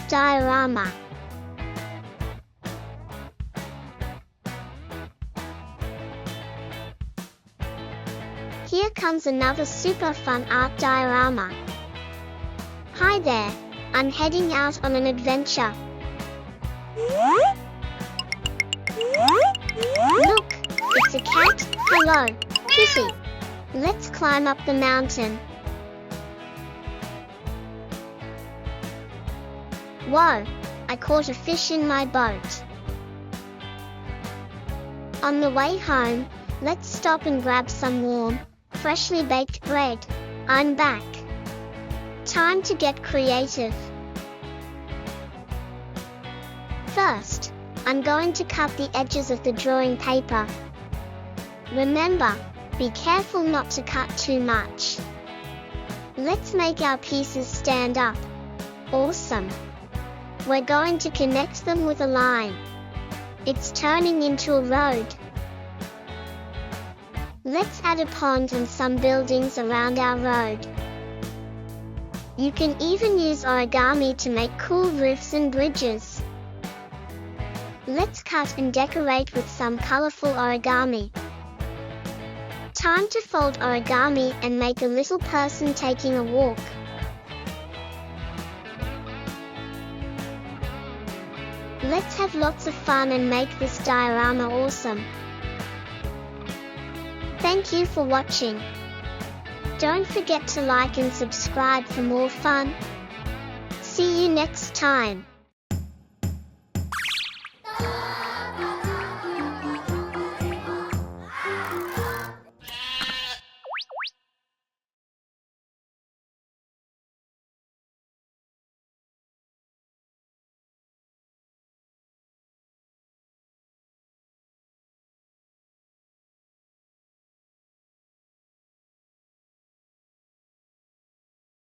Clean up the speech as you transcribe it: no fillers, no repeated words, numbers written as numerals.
Diorama. Here comes another super fun art diorama. Hi there, I'm heading out on an adventure. Look, it's a cat. Hello, kitty. Let's climb up the mountain. Whoa, I caught a fish in my boat. On the way home, let's stop and grab some warm, freshly baked bread. I'm back. Time to get creative. First, I'm going to cut the edges of the drawing paper. Remember, be careful not to cut too much. Let's make our pieces stand up. Awesome. We're going to connect them with a line. It's turning into a road. Let's add a pond and some buildings around our road. You can even use origami to make cool roofs and bridges. Let's cut and decorate with some colorful origami. Time to fold origami and make a little person taking a walk. Let's have lots of fun and make this diorama awesome. Thank you for watching. Don't forget to like and subscribe for more fun. See you next time.